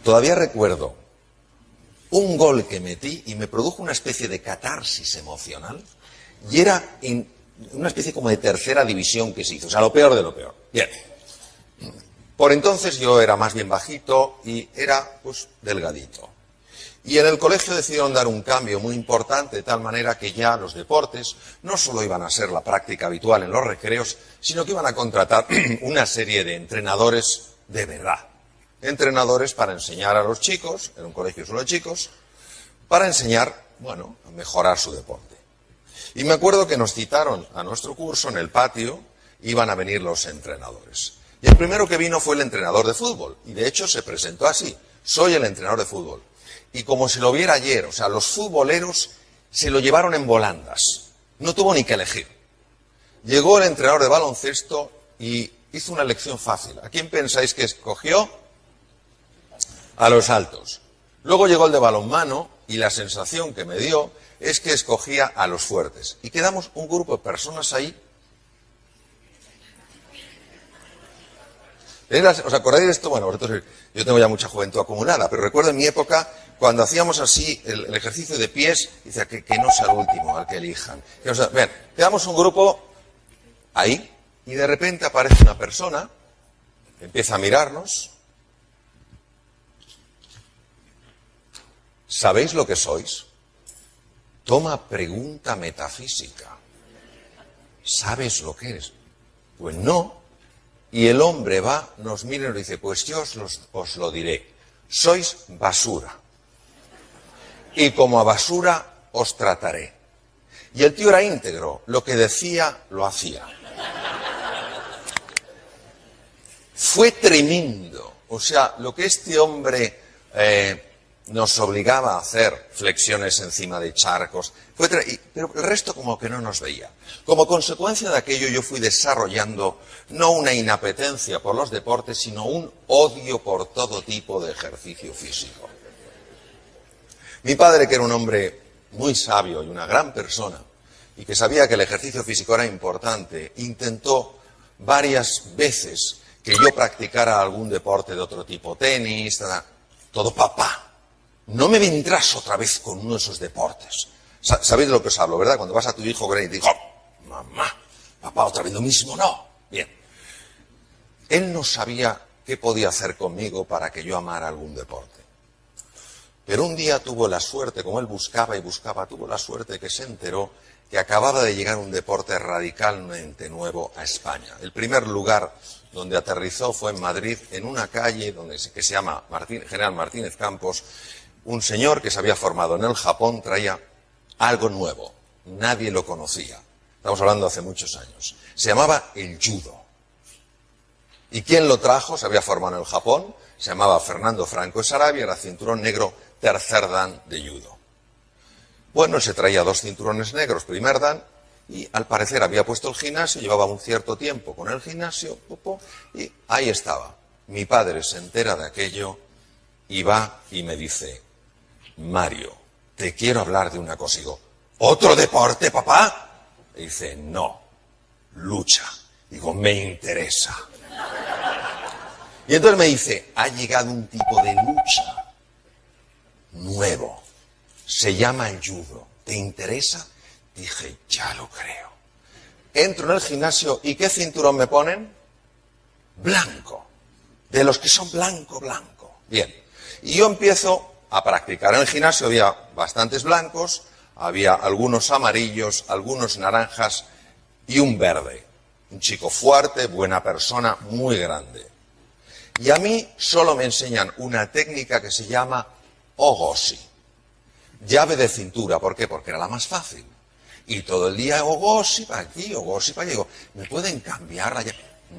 Todavía recuerdo un gol que metí y me produjo una especie de catarsis emocional, y era en una especie como de tercera división que se hizo, o sea, lo peor de lo peor. Bien. Por entonces yo era más bien bajito y era, pues, delgadito. Y en el colegio decidieron dar un cambio muy importante, de tal manera que ya los deportes no solo iban a ser la práctica habitual en los recreos, sino que iban a contratar una serie de entrenadores de verdad. Entrenadores para enseñar a los chicos, en un colegio solo de chicos, para enseñar, bueno, a mejorar su deporte. Y me acuerdo que nos citaron a nuestro curso en el patio, iban a venir los entrenadores. Y el primero que vino fue el entrenador de fútbol, y de hecho se presentó así: soy el entrenador de fútbol. Y como si lo viera ayer, o sea, los futboleros se lo llevaron en volandas, no tuvo ni que elegir. Llegó el entrenador de baloncesto y hizo una elección fácil. ¿A quién pensáis que escogió? A los altos. Luego llegó el de balonmano y la sensación que me dio es que escogía a los fuertes. Y quedamos un grupo de personas ahí. ¿Os acordáis de esto? Bueno, vosotros, yo tengo ya mucha juventud acumulada, pero recuerdo en mi época, cuando hacíamos así el ejercicio de pies, decía que no sea el último al que elijan. Bien, quedamos un grupo ahí, y de repente aparece una persona, empieza a mirarnos. ¿Sabéis lo que sois? Toma pregunta metafísica. ¿Sabes lo que eres? Pues no. Y el hombre va, nos mira y nos dice: pues yo os lo diré. Sois basura. Y como a basura os trataré. Y el tío era íntegro. Lo que decía, lo hacía. Fue tremendo. O sea, lo que este hombre nos obligaba a hacer, flexiones encima de charcos, pero el resto como que no nos veía. Como consecuencia de aquello yo fui desarrollando no una inapetencia por los deportes, sino un odio por todo tipo de ejercicio físico. Mi padre, que era un hombre muy sabio y una gran persona, y que sabía que el ejercicio físico era importante, intentó varias veces que yo practicara algún deporte de otro tipo, tenis, todo. Papá, no me vendrás otra vez con uno de esos deportes. ¿Sabéis de lo que os hablo, verdad? Cuando vas a tu hijo y te digo: mamá, papá, otra vez lo mismo, no. Bien. Él no sabía qué podía hacer conmigo para que yo amara algún deporte. Pero un día tuvo la suerte, como él buscaba y buscaba, tuvo la suerte que se enteró que acababa de llegar un deporte radicalmente nuevo a España. El primer lugar donde aterrizó fue en Madrid, en una calle que se llama General Martínez Campos. Un señor que se había formado en el Japón traía algo nuevo. Nadie lo conocía. Estamos hablando hace muchos años. Se llamaba el judo. ¿Y quién lo trajo? Se había formado en el Japón. Se llamaba Fernando Franco de Sarabia, era cinturón negro tercer dan de judo. Bueno, se traía 2 cinturones negros primer dan, y al parecer había puesto el gimnasio, llevaba un cierto tiempo con el gimnasio, y ahí estaba. Mi padre se entera de aquello y va y me dice: Mario, te quiero hablar de una cosa. Y digo: ¿otro deporte, papá? Y dice: no, lucha. Digo: me interesa. Y entonces me dice: ha llegado un tipo de lucha nuevo, se llama el judo, ¿te interesa? Dije: ya lo creo. Entro en el gimnasio, ¿y qué cinturón me ponen? Blanco, de los que son blanco. Bien, y yo empiezo a practicar. En el gimnasio había bastantes blancos, había algunos amarillos, algunos naranjas y un verde. Un chico fuerte, buena persona, muy grande. Y a mí solo me enseñan una técnica que se llama ogoshi, llave de cintura. ¿Por qué? Porque era la más fácil. Y todo el día ogoshi para aquí, ogoshi para allá. Digo: ¿me pueden cambiar la llave?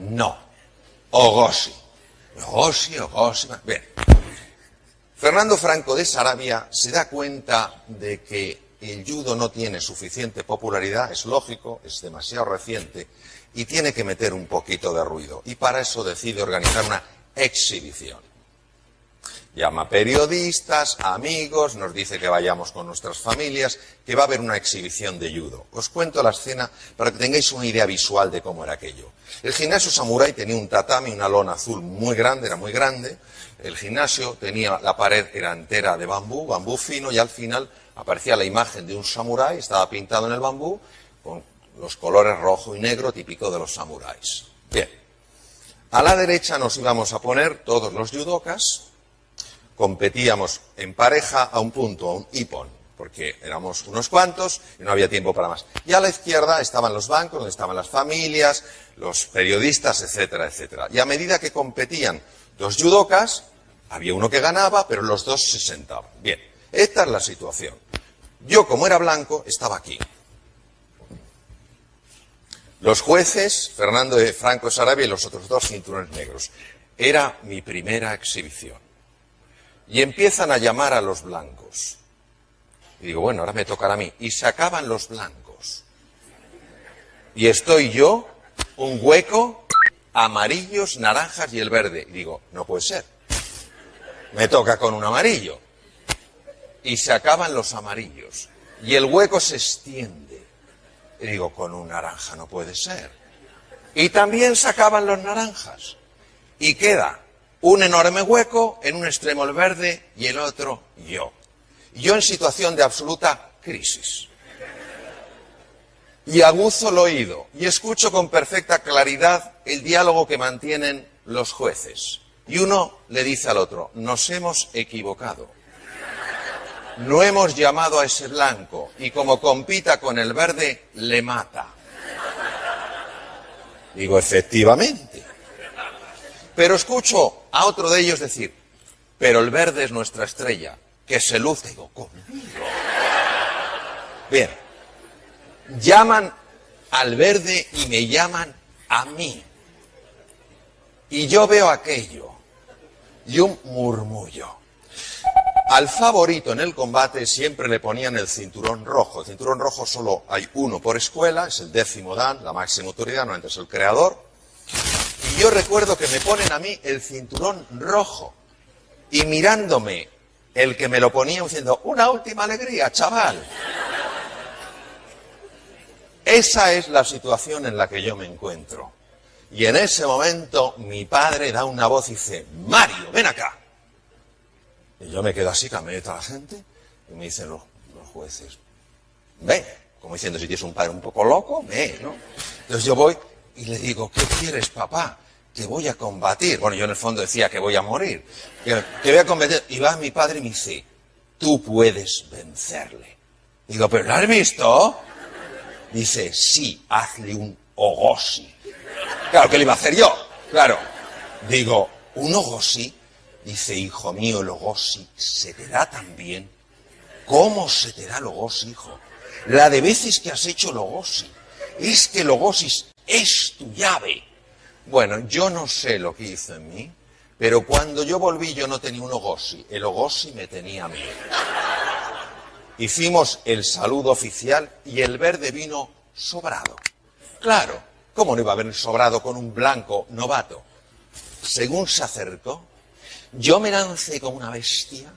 No, ogoshi. Bien. Fernando Franco de Sarabia se da cuenta de que el judo no tiene suficiente popularidad, es lógico, es demasiado reciente, y tiene que meter un poquito de ruido. Y para eso decide organizar una exhibición. Llama periodistas, amigos, nos dice que vayamos con nuestras familias, que va a haber una exhibición de judo. Os cuento la escena para que tengáis una idea visual de cómo era aquello. El gimnasio samurái tenía un tatami, una lona azul muy grande, era muy grande. El gimnasio tenía, la pared era entera de bambú, bambú fino, y al final aparecía la imagen de un samurái, estaba pintado en el bambú, con los colores rojo y negro típico de los samuráis. Bien, a la derecha nos íbamos a poner todos los judokas. Competíamos en pareja a un punto, a un ippon, porque éramos unos cuantos y no había tiempo para más. Y a la izquierda estaban los bancos, donde estaban las familias, los periodistas, etcétera, etcétera. Y a medida que competían los judokas, había uno que ganaba, pero los dos se sentaban. Bien, esta es la situación. Yo, como era blanco, estaba aquí. Los jueces, Fernando de Franco de Sarabia y los otros dos cinturones negros. Era mi primera exhibición. Y empiezan a llamar a los blancos. Y digo, bueno, ahora me tocará a mí. Y se acaban los blancos. Y estoy yo, un hueco, amarillos, naranjas y el verde. Y digo, no puede ser. Me toca con un amarillo. Y se acaban los amarillos. Y el hueco se extiende. Y digo, con un naranja no puede ser. Y también se acaban los naranjas. Y queda un enorme hueco, en un extremo el verde y el otro yo. Yo en situación de absoluta crisis. Y aguzo el oído y escucho con perfecta claridad el diálogo que mantienen los jueces. Y uno le dice al otro, nos hemos equivocado. No hemos llamado a ese blanco y como compita con el verde, le mata. Digo, efectivamente. Pero escucho a otro de ellos decir, pero el verde es nuestra estrella, que se luce. Digo, conmigo. Bien, llaman al verde y me llaman a mí. Y yo veo aquello y un murmullo. Al favorito en el combate siempre le ponían el cinturón rojo. El cinturón rojo solo hay uno por escuela, es el 10º dan, la máxima autoridad, no es el creador. Y yo recuerdo que me ponen a mí el cinturón rojo. Y mirándome, el que me lo ponía diciendo, una última alegría, chaval. Esa es la situación en la que yo me encuentro. Y en ese momento mi padre da una voz y dice, Mario, ven acá. Y yo me quedo así, cambié a la gente, y me dicen los jueces, ven, como diciendo, si tienes un padre un poco loco, ven, ¿no? Entonces yo voy y le digo, ¿qué quieres, papá? Que voy a combatir. Bueno, yo en el fondo decía que voy a morir, que voy a combatir. Y va mi padre y me dice, tú puedes vencerle. Digo, ¿pero lo has visto? Dice, sí, hazle un ogoshi. Claro, ¿qué le iba a hacer yo? Claro. Digo, ¿un ogoshi? Dice, hijo mío, el ogoshi se te da tan bien. ¿Cómo se te da el ogoshi, hijo? La de veces que has hecho el ogoshi. Es que el ogoshi es tu llave. Bueno, yo no sé lo que hizo en mí, pero cuando yo volví yo no tenía un ogoshi. El ogoshi me tenía a mí. Hicimos el saludo oficial y el verde vino sobrado. Claro, ¿cómo no iba a venir sobrado con un blanco novato? Según se acercó, yo me lancé como una bestia,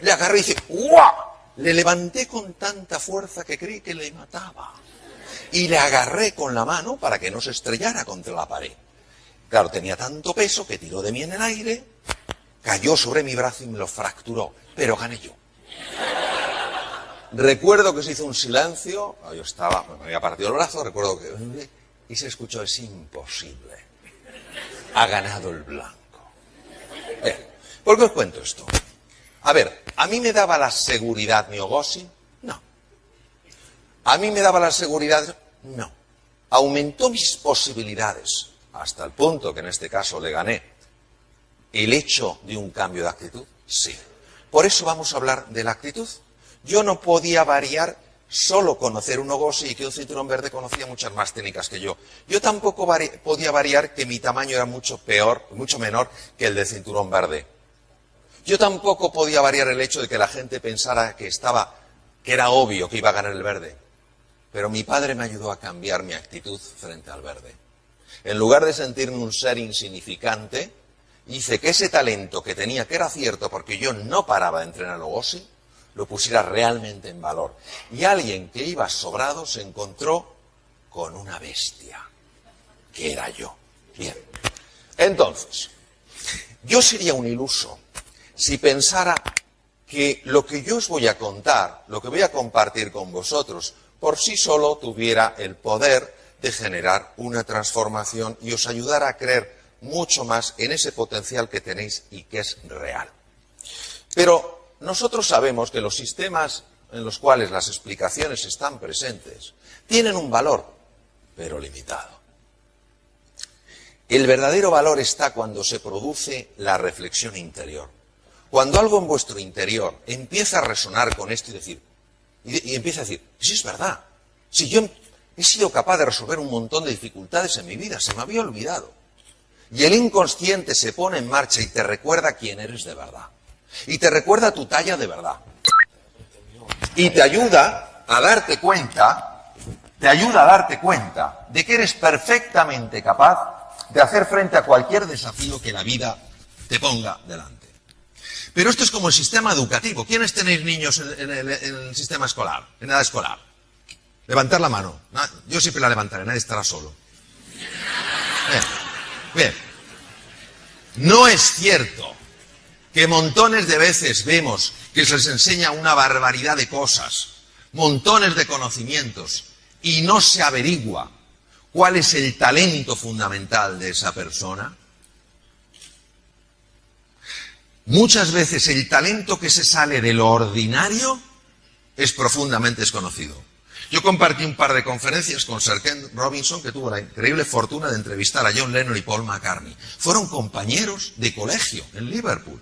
le agarré y dije, ¡guau! Le levanté con tanta fuerza que creí que le mataba. Y le agarré con la mano para que no se estrellara contra la pared. Claro, tenía tanto peso que tiró de mí en el aire, cayó sobre mi brazo y me lo fracturó, pero gané yo. Recuerdo que se hizo un silencio, yo estaba, me había partido el brazo, recuerdo que... Y se escuchó, es imposible. Ha ganado el blanco. ¿Por qué os cuento esto? A ver, ¿a mí me daba la seguridad mi ogoshi? No. ¿A mí me daba la seguridad? No. Aumentó mis posibilidades, hasta el punto que en este caso le gané. ¿El hecho de un cambio de actitud? Sí. Por eso vamos a hablar de la actitud. Yo no podía variar solo conocer un ogoshi y que un cinturón verde conocía muchas más técnicas que yo. Yo tampoco podía variar que mi tamaño era mucho menor que el del cinturón verde. Yo tampoco podía variar el hecho de que la gente pensara que era obvio que iba a ganar el verde. Pero mi padre me ayudó a cambiar mi actitud frente al verde. En lugar de sentirme un ser insignificante, hice que ese talento que tenía, que era cierto porque yo no paraba de entrenar Lugosi, lo pusiera realmente en valor. Y alguien que iba sobrado se encontró con una bestia, que era yo. Bien. Entonces, yo sería un iluso si pensara que lo que yo os voy a contar, lo que voy a compartir con vosotros, por sí solo tuviera el poder de generar una transformación y os ayudara a creer mucho más en ese potencial que tenéis y que es real. Pero nosotros sabemos que los sistemas en los cuales las explicaciones están presentes tienen un valor, pero limitado. El verdadero valor está cuando se produce la reflexión interior. Cuando algo en vuestro interior empieza a resonar con esto y decir, y empieza a decir, sí es verdad, si yo he sido capaz de resolver un montón de dificultades en mi vida, se me había olvidado. Y el inconsciente se pone en marcha y te recuerda quién eres de verdad. Y te recuerda tu talla de verdad. Y te ayuda a darte cuenta, de que eres perfectamente capaz de hacer frente a cualquier desafío que la vida te ponga delante. Pero esto es como el sistema educativo. ¿Quiénes tenéis niños en el sistema escolar, en edad escolar? Levantar la mano. Yo siempre la levantaré, nadie estará solo. Bien. No es cierto que montones de veces vemos que se les enseña una barbaridad de cosas, montones de conocimientos, y no se averigua cuál es el talento fundamental de esa persona. Muchas veces el talento que se sale de lo ordinario es profundamente desconocido. Yo compartí un par de conferencias con Sir Ken Robinson, que tuvo la increíble fortuna de entrevistar a John Lennon y Paul McCartney. Fueron compañeros de colegio en Liverpool.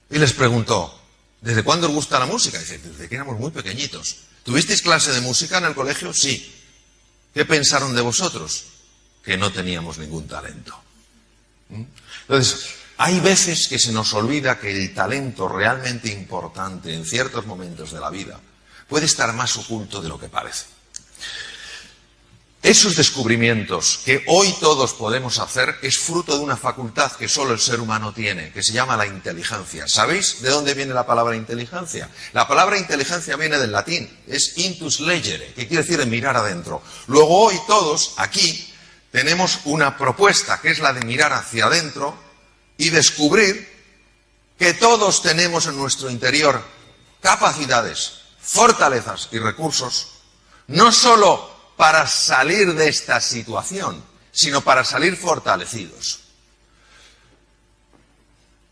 Y les preguntó, ¿desde cuándo os gusta la música? Dice, desde que éramos muy pequeñitos. ¿Tuvisteis clase de música en el colegio? Sí. ¿Qué pensaron de vosotros? Que no teníamos ningún talento. Entonces, hay veces que se nos olvida que el talento realmente importante en ciertos momentos de la vida puede estar más oculto de lo que parece. Esos descubrimientos que hoy todos podemos hacer es fruto de una facultad que solo el ser humano tiene, que se llama la inteligencia. ¿Sabéis de dónde viene la palabra inteligencia? La palabra inteligencia viene del latín, es intus legere, que quiere decir mirar adentro. Luego hoy todos aquí tenemos una propuesta, que es la de mirar hacia adentro y descubrir que todos tenemos en nuestro interior capacidades, fortalezas y recursos, no solo para salir de esta situación, sino para salir fortalecidos.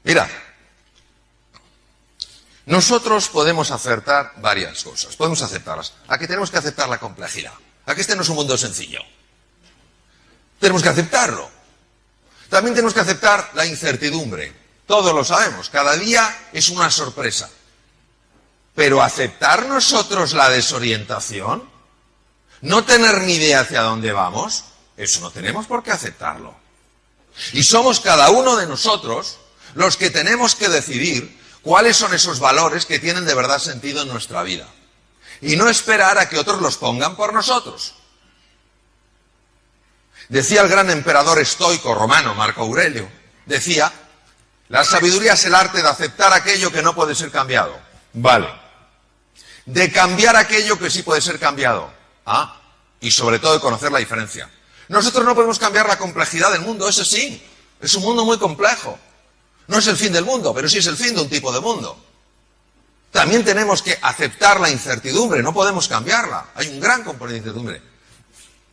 Mirad, nosotros podemos acertar varias cosas, podemos aceptarlas. Aquí tenemos que aceptar la complejidad. Aquí este no es un mundo sencillo. Tenemos que aceptarlo. También tenemos que aceptar la incertidumbre. Todos lo sabemos, cada día es una sorpresa. Pero aceptar nosotros la desorientación, no tener ni idea hacia dónde vamos, eso no tenemos por qué aceptarlo. Y somos cada uno de nosotros los que tenemos que decidir cuáles son esos valores que tienen de verdad sentido en nuestra vida. Y no esperar a que otros los pongan por nosotros. Decía el gran emperador estoico romano, Marco Aurelio, decía, la sabiduría es el arte de aceptar aquello que no puede ser cambiado. Vale. De cambiar aquello que sí puede ser cambiado. Y sobre todo de conocer la diferencia. Nosotros no podemos cambiar la complejidad del mundo, ese sí. Es un mundo muy complejo. No es el fin del mundo, pero sí es el fin de un tipo de mundo. También tenemos que aceptar la incertidumbre, no podemos cambiarla. Hay un gran componente de incertidumbre.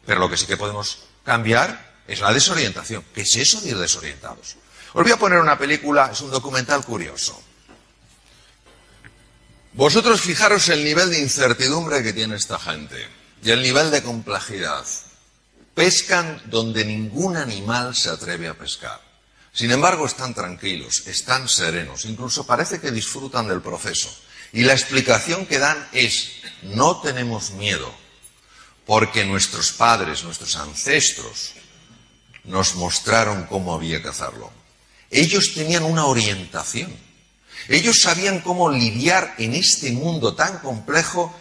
Pero lo que sí que podemos cambiar es la desorientación. ¿Qué es eso de ir desorientados? Os voy a poner una película, es un documental curioso. Vosotros fijaros el nivel de incertidumbre que tiene esta gente y el nivel de complejidad. Pescan donde ningún animal se atreve a pescar. Sin embargo, están tranquilos, están serenos, incluso parece que disfrutan del proceso. Y la explicación que dan es, no tenemos miedo, porque nuestros padres, nuestros ancestros, nos mostraron cómo había que hacerlo. Ellos tenían una orientación. Ellos sabían cómo lidiar en este mundo tan complejo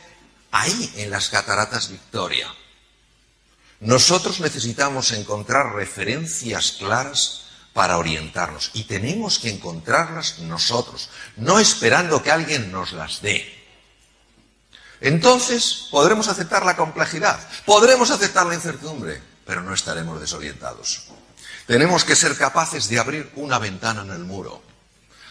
ahí en las cataratas Victoria. Nosotros necesitamos encontrar referencias claras para orientarnos. Y tenemos que encontrarlas nosotros, no esperando que alguien nos las dé. Entonces podremos aceptar la complejidad, podremos aceptar la incertidumbre, pero no estaremos desorientados. Tenemos que ser capaces de abrir una ventana en el muro.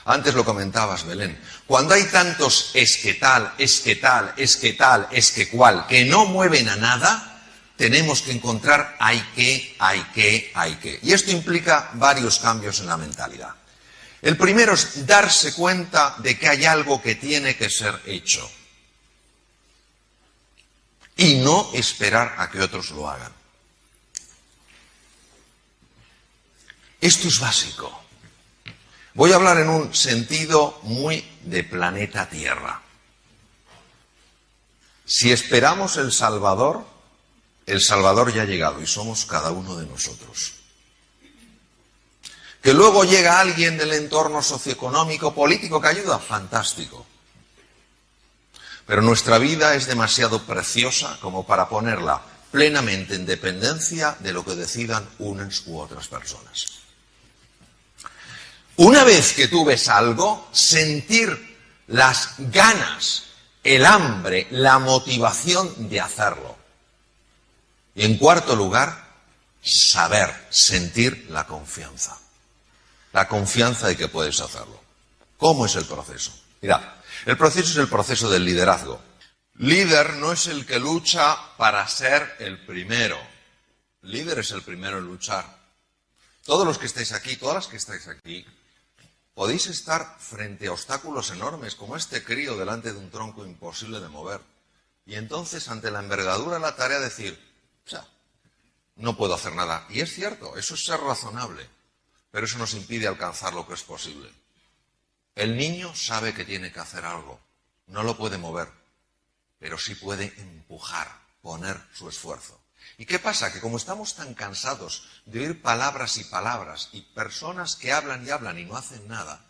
Antes lo comentabas, Belén. Cuando hay tantos es que tal, es que tal, es que tal, es que cual, que no mueven a nada, tenemos que encontrar hay que. Y esto implica varios cambios en la mentalidad. El primero es darse cuenta de que hay algo que tiene que ser hecho. Y no esperar a que otros lo hagan. Esto es básico. Voy a hablar en un sentido muy de planeta Tierra. Si esperamos el Salvador ya ha llegado y somos cada uno de nosotros. Que luego llega alguien del entorno socioeconómico, político que ayuda, fantástico. Pero nuestra vida es demasiado preciosa como para ponerla plenamente en dependencia de lo que decidan unas u otras personas. Una vez que tú ves algo, sentir las ganas, el hambre, la motivación de hacerlo. Y en cuarto lugar, saber, sentir la confianza. La confianza de que puedes hacerlo. ¿Cómo es el proceso? Mirad, el proceso es el proceso del liderazgo. Líder no es el que lucha para ser el primero. Líder es el primero en luchar. Todos los que estáis aquí, todas las que estáis aquí, podéis estar frente a obstáculos enormes, como este crío delante de un tronco imposible de mover. Y entonces, ante la envergadura de la tarea, decir, no puedo hacer nada. Y es cierto, eso es ser razonable, pero eso nos impide alcanzar lo que es posible. El niño sabe que tiene que hacer algo, no lo puede mover, pero sí puede empujar, poner su esfuerzo. ¿Y qué pasa? Que como estamos tan cansados de oír palabras y palabras y personas que hablan y no hacen nada,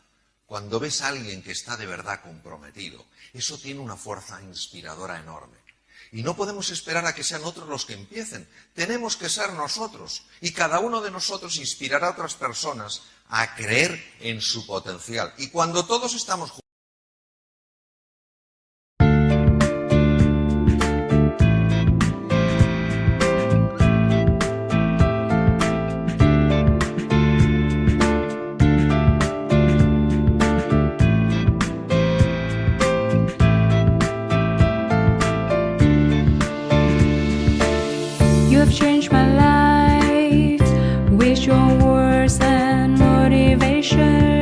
cuando ves a alguien que está de verdad comprometido, eso tiene una fuerza inspiradora enorme. Y no podemos esperar a que sean otros los que empiecen. Tenemos que ser nosotros. Y cada uno de nosotros inspirará a otras personas a creer en su potencial. Y cuando todos estamos juntos, changed my life with your words and motivation.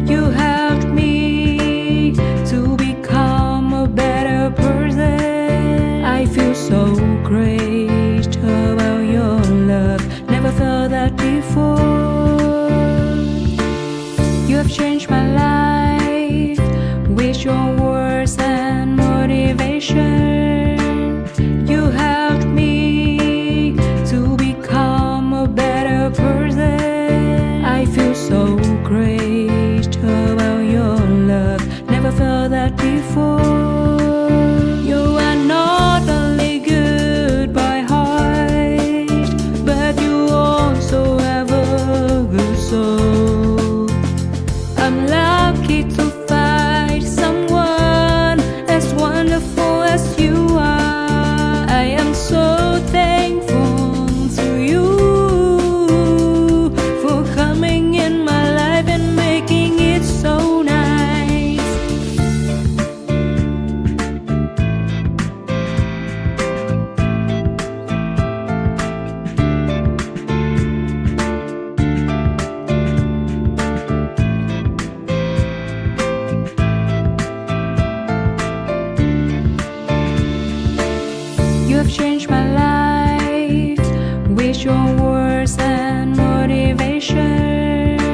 You helped me to become a better person. I feel so great about your love. Never felt that before. You have changed my life with your words and motivation. You helped me to become a better person. I feel so great about your love. Never felt that before. You are not only good by heart, but you also have a good soul. I'm lucky to find someone as wonderful as you are. I am so thankful to you for coming in my life and making it so nice. You have changed my life with your words and motivation.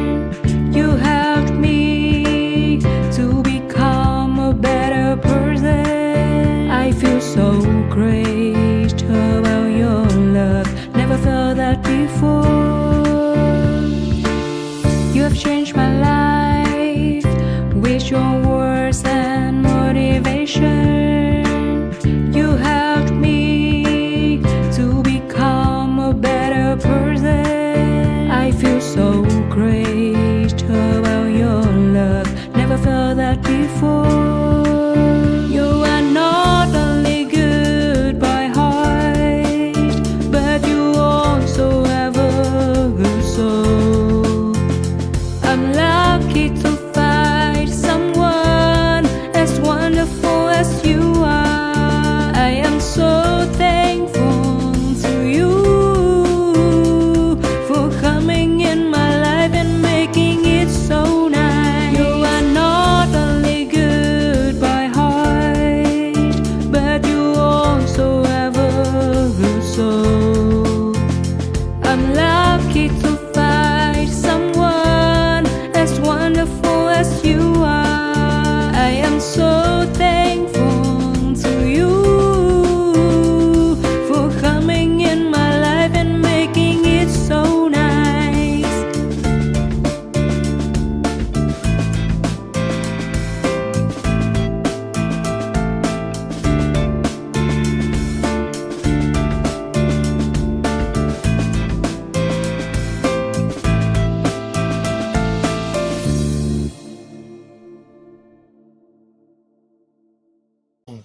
You helped me to become a better person. I feel so great about your love. Never felt that before. You have changed my life with your words and motivation. You helped me to become a better person. I feel so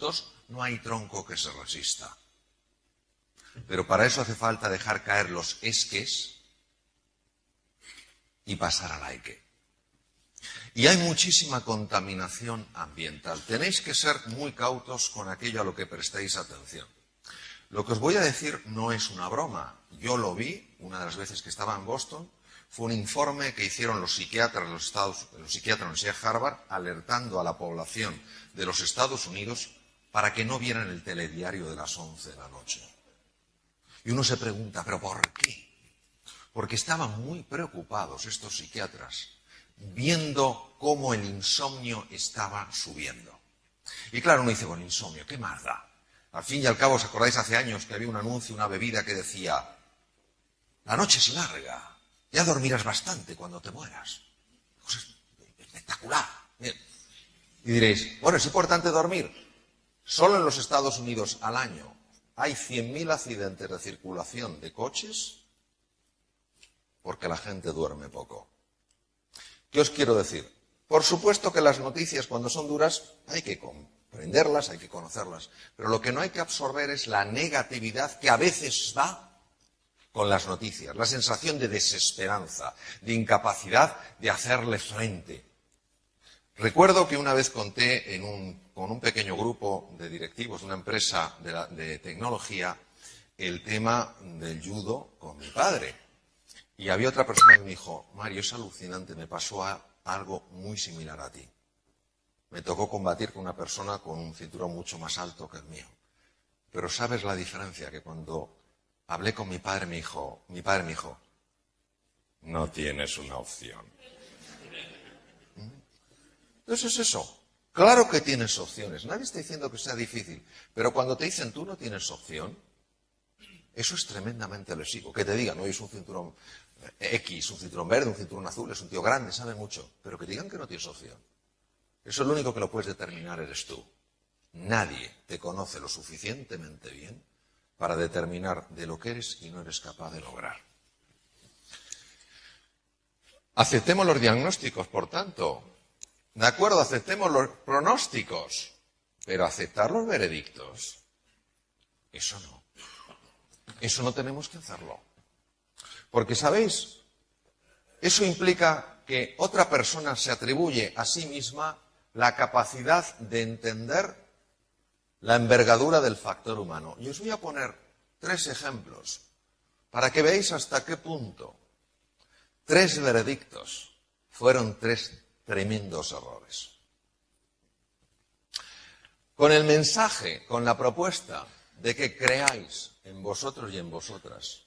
asuntos, no hay tronco que se resista. Pero para eso hace falta dejar caer los esques y pasar al hay que. Y hay muchísima contaminación ambiental. Tenéis que ser muy cautos con aquello a lo que prestéis atención. Lo que os voy a decir no es una broma. Yo lo vi una de las veces que estaba en Boston. Fue un informe que hicieron los psiquiatras de la Universidad de Harvard, alertando a la población de los Estados Unidos para que no vieran el telediario de las 11 de la noche. Y uno se pregunta, ¿pero por qué? Porque estaban muy preocupados estos psiquiatras viendo cómo el insomnio estaba subiendo. Y claro, uno dice, bueno, insomnio, ¿qué más da? Al fin y al cabo, ¿os acordáis hace años que había un anuncio, una bebida que decía, la noche es larga, ya dormirás bastante cuando te mueras? Cosa espectacular. Bien. Y diréis, bueno, ¿es importante dormir? Solo en los Estados Unidos al año hay 100.000 accidentes de circulación de coches porque la gente duerme poco. ¿Qué os quiero decir? Por supuesto que las noticias, cuando son duras, hay que comprenderlas, hay que conocerlas. Pero lo que no hay que absorber es la negatividad que a veces va con las noticias. La sensación de desesperanza, de incapacidad de hacerle frente. Recuerdo que una vez conté con un pequeño grupo de directivos de una empresa de tecnología el tema del judo con mi padre. Y había otra persona que me dijo, Mario, es alucinante, me pasó algo muy similar a ti. Me tocó combatir con una persona con un cinturón mucho más alto que el mío. Pero ¿sabes la diferencia? Que cuando hablé con mi padre me dijo, no tienes una opción. Entonces es eso. Claro que tienes opciones. Nadie está diciendo que sea difícil. Pero cuando te dicen tú no tienes opción, eso es tremendamente lesivo. Que te digan, no, es un cinturón X, un cinturón verde, un cinturón azul, es un tío grande, sabe mucho. Pero que digan que no tienes opción. Eso es lo único que lo puedes determinar eres tú. Nadie te conoce lo suficientemente bien para determinar de lo que eres y no eres capaz de lograr. Aceptemos los diagnósticos, por tanto. De acuerdo, aceptemos los pronósticos, pero aceptar los veredictos, eso no. Eso no tenemos que hacerlo. Porque, ¿sabéis? Eso implica que otra persona se atribuye a sí misma la capacidad de entender la envergadura del factor humano. Y os voy a poner 3 ejemplos para que veáis hasta qué punto 3 veredictos fueron 3 tremendos errores. Con el mensaje, con la propuesta de que creáis en vosotros y en vosotras,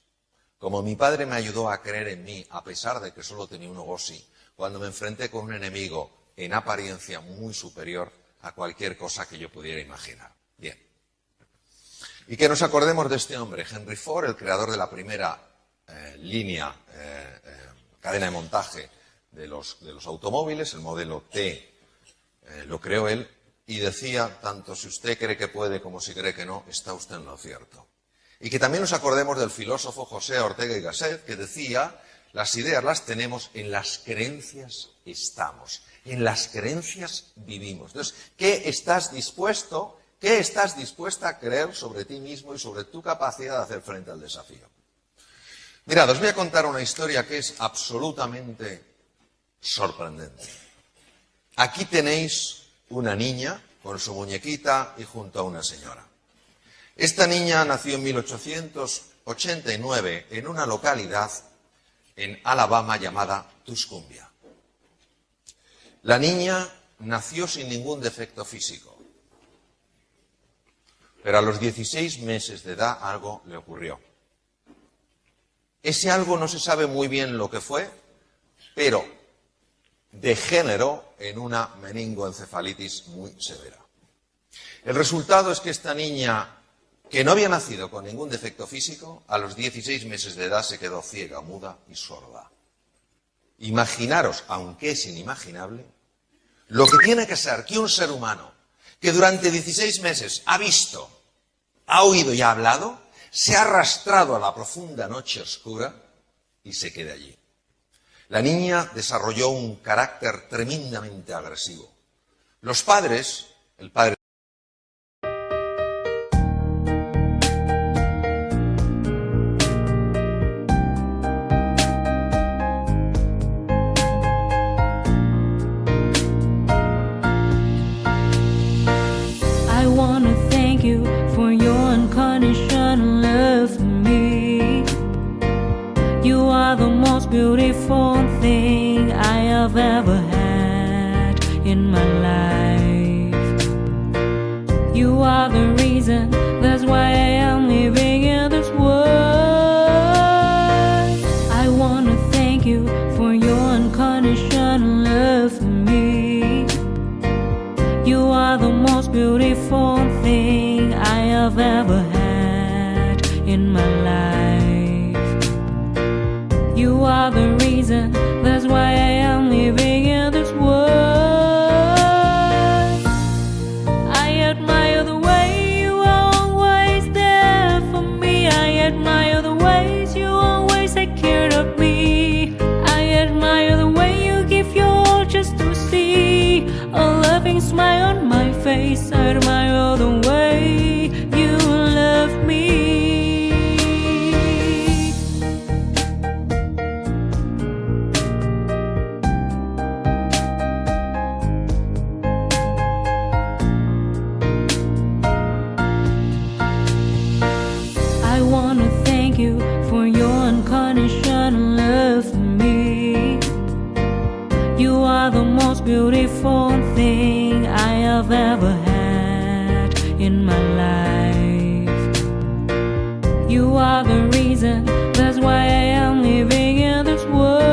como mi padre me ayudó a creer en mí, a pesar de que solo tenía un ogosi, cuando me enfrenté con un enemigo en apariencia muy superior a cualquier cosa que yo pudiera imaginar. Bien. Y que nos acordemos de este hombre, Henry Ford, el creador de la primera cadena de montaje de los automóviles, el modelo T, lo creó él, y decía, tanto si usted cree que puede como si cree que no, está usted en lo cierto. Y que también nos acordemos del filósofo José Ortega y Gasset, que decía, las ideas las tenemos, en las creencias estamos, en las creencias vivimos. Entonces, ¿qué estás dispuesta a creer sobre ti mismo y sobre tu capacidad de hacer frente al desafío? Mirad, os voy a contar una historia que es absolutamente sorprendente. Aquí tenéis una niña con su muñequita y junto a una señora. Esta niña nació en 1889 en una localidad en Alabama llamada Tuscumbia. La niña nació sin ningún defecto físico, pero a los 16 meses de edad algo le ocurrió. Ese algo no se sabe muy bien lo que fue, pero degeneró en una meningoencefalitis muy severa. El resultado es que esta niña, que no había nacido con ningún defecto físico, a los 16 meses de edad se quedó ciega, muda y sorda. Imaginaros, aunque es inimaginable, lo que tiene que ser que un ser humano que durante 16 meses ha visto, ha oído y ha hablado, se ha arrastrado a la profunda noche oscura y se quede allí. La niña desarrolló un carácter tremendamente agresivo. Los padres, el padre beautiful thing I have ever had in my life. You are the reason, that's why I am living in this world. I wanna thank you for your unconditional love for me. You are the most beautiful thing I have ever had in my life. You are the reason, that's why I am living in this world. I admire the way you are always there for me. I admire the ways you always take care of me. I admire the way you give your all just to see a loving smile on my face. I admire the way you love me. I wanna thank you for your unconditional love for me. You are the most beautiful thing I have ever had in my life. You are the reason, that's why I am living in this world.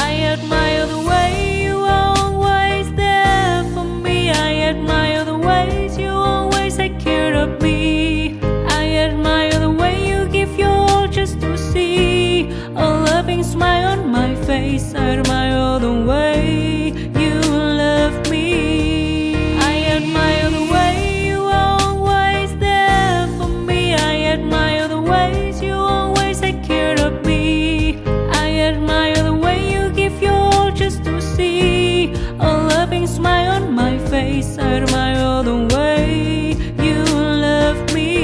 I admire the way you are always there for me. I admire the ways you always take care of me. I admire the way you give your all just to see a loving smile on my face. I admire the way you love me. I admire the way you are always there for me. I admire the ways you always take care of me. I admire the way you give your all just to see a loving smile on my face. I admire the way you love me.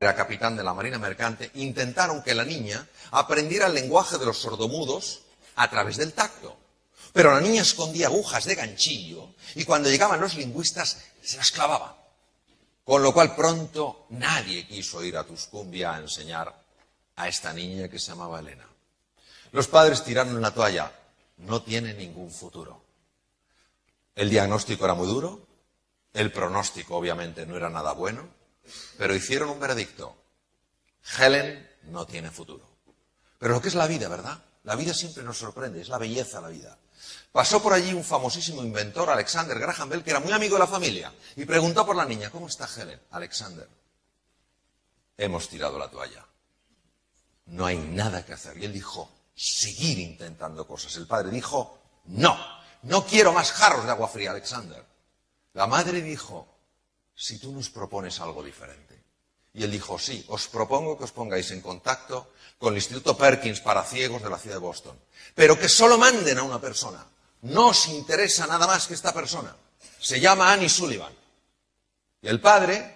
Era capitán de la Marina Mercante, intentaron que la niña aprendiera el lenguaje de los sordomudos a través del tacto. Pero la niña escondía agujas de ganchillo y cuando llegaban los lingüistas se las clavaba. Con lo cual pronto nadie quiso ir a Tuscumbia a enseñar a esta niña que se llamaba Elena. Los padres tiraron la toalla. No tiene ningún futuro. El diagnóstico era muy duro, el pronóstico obviamente no era nada bueno, pero hicieron un veredicto. Helen no tiene futuro. Pero lo que es la vida, ¿verdad? La vida siempre nos sorprende, es la belleza de la vida. Pasó por allí un famosísimo inventor, Alexander Graham Bell, que era muy amigo de la familia, y preguntó por la niña, ¿cómo está Helen? Alexander, hemos tirado la toalla. No hay nada que hacer. Y él dijo, seguir intentando cosas. El padre dijo, no quiero más jarros de agua fría, Alexander. La madre dijo, si tú nos propones algo diferente. Y él dijo, sí, os propongo que os pongáis en contacto con el Instituto Perkins para ciegos de la ciudad de Boston. Pero que solo manden a una persona. No os interesa nada más que esta persona. Se llama Annie Sullivan. Y el padre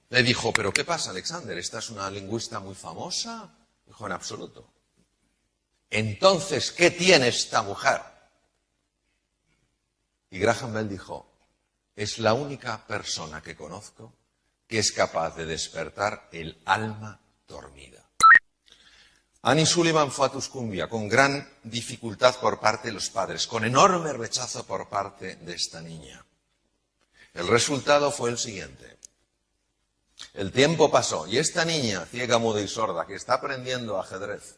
le dijo, ¿pero qué pasa, Alexander? ¿Esta es una lingüista muy famosa? Dijo, en absoluto. Entonces, ¿qué tiene esta mujer? Y Graham Bell dijo, es la única persona que conozco que es capaz de despertar el alma dormida. Annie Sullivan fue a Tuscumbia con gran dificultad por parte de los padres, con enorme rechazo por parte de esta niña. El resultado fue el siguiente. El tiempo pasó y esta niña, ciega, muda y sorda, que está aprendiendo ajedrez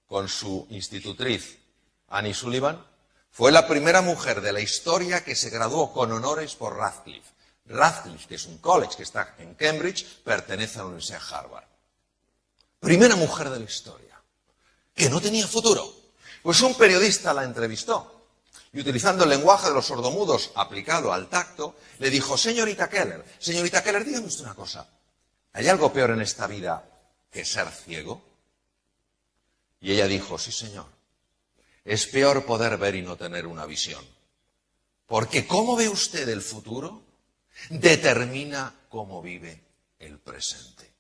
con su institutriz, Annie Sullivan, fue la primera mujer de la historia que se graduó con honores por Radcliffe. Radcliffe, que es un college que está en Cambridge, pertenece a la Universidad de Harvard. Primera mujer de la historia, que no tenía futuro. Pues un periodista la entrevistó y utilizando el lenguaje de los sordomudos aplicado al tacto, le dijo, señorita Keller, dígame usted una cosa, ¿hay algo peor en esta vida que ser ciego? Y ella dijo, sí señor. Es peor poder ver y no tener una visión. Porque ¿cómo ve usted el futuro determina cómo vive el presente.